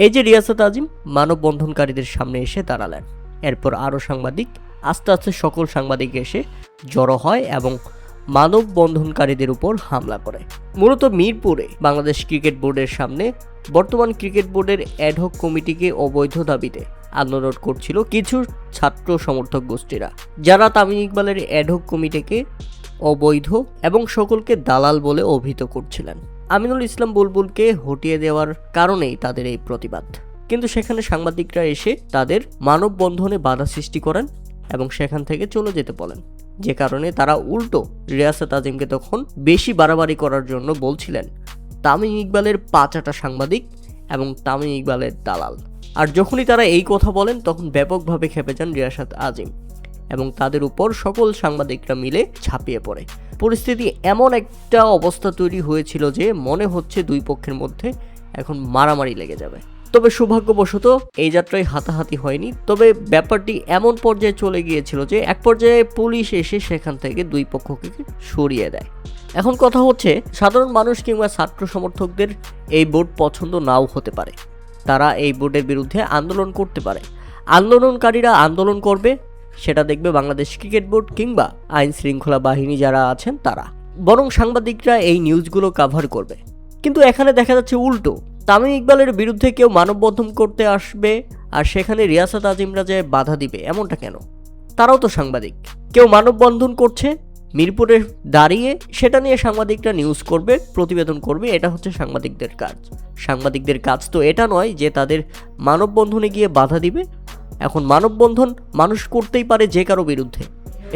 এই যে রিয়াসাত আজিম মানববন্ধনকারীদের সামনে এসে দাঁড়ালেন, এরপর আরও সাংবাদিক আস্তে আস্তে সকল সাংবাদিক এসে জড়ো হয় এবং মানববন্ধনকারীদের উপর হামলা করে। মূলত মিরপুরে বাংলাদেশ ক্রিকেট বোর্ডের সামনে বর্তমান ক্রিকেট বোর্ডের অ্যাডহক কমিটিকে অবৈধ দাবিতে আন্দোলন করছিল কিছু ছাত্র সমর্থক গোষ্ঠীরা, যারা তামিম ইকবালের অ্যাডহক কমিটিকে অবৈধ এবং সকলকে দালাল বলে অভিহিত করছিলেন। আমিনুল ইসলাম বুলবুলকে হটিয়ে দেওয়ার কারণেই তাদের এই প্রতিবাদ। কিন্তু সেখানে সাংবাদিকরা এসে তাদের মানববন্ধনে বাধা সৃষ্টি করেন এবং সেখান থেকে চলে যেতে বলেন, যে কারণে তারা উল্টো রিয়াসাত আজিমকে তখন বেশি বাড়াবাড়ি করার জন্য বলছিলেন তামিম ইকবালের পাচাটা সাংবাদিক এবং তামিম ইকবালের দালাল। আর যখনই তারা এই কথা বলেন তখন ব্যাপকভাবে খেপে যান রিয়াসাত আজিম এবং তাদের উপর সকল সাংবাদিকরা মিলে ঝাঁপিয়ে পড়ে। পরিস্থিতি এমন একটা অবস্থা তৈরি হয়েছিল যে মনে হচ্ছে দুই পক্ষের মধ্যে এখন মারামারি লেগে যাবে। তবে সৌভাগ্যবশত এই যাত্রায় হাতাহাতি হয়নি, তবে ব্যাপারটি এমন পর্যায়ে চলে গিয়েছিল যে এক পর্যায়ে পুলিশ এসে সেখান থেকে দুই পক্ষকে সরিয়ে দেয়। এখন কথা হচ্ছে, সাধারণ মানুষ কিংবা ছাত্র সমর্থকদের এই বোর্ড পছন্দ নাও হতে পারে, তারা এই বোর্ডের বিরুদ্ধে আন্দোলন করতে পারে। আন্দোলনকারীরা আন্দোলন করবে, সেটা দেখবে বাংলাদেশ ক্রিকেট বোর্ড কিংবা আইন শৃঙ্খলা বাহিনী যারা আছেন তারা, বরং সাংবাদিকরা এই নিউজগুলো কাভার করবে। কিন্তু এখানে দেখা যাচ্ছে উল্টো, তামিম ইকবালের বিরুদ্ধে কেউ মানববন্ধন করতে আসবে আর সেখানে রিয়াসাত আজিমরা যে বাধা দিবে, এমনটা কেন? তারাও তো সাংবাদিক। কেউ মানববন্ধন করছে মিরপুরে দাঁড়িয়ে, সেটা নিয়ে সাংবাদিকরা নিউজ করবে, প্রতিবেদন করবে, এটা হচ্ছে সাংবাদিকদের কাজ। সাংবাদিকদের কাজ তো এটা নয় যে তাদের মানববন্ধনে গিয়ে বাধা দিবে। এখন মানববন্ধন মানুষ করতেই পারে যে কারো বিরুদ্ধে,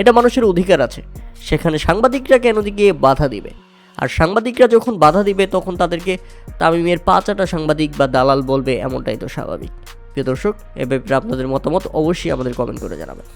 এটা মানুষের অধিকার আছে। সেখানে সাংবাদিকরা কেন গিয়ে বাধা দিবে? আর সাংবাদিকরা যখন বাধা দিবে তখন তাদেরকে তামিমের পাচাটা সাংবাদিক বা দালাল বলবে, এমনটাই তো স্বাভাবিক। প্রিয় দর্শক, এ ব্যাপারে আপনাদের মতামত অবশ্যই আমাদের কমেন্ট করে জানাবেন।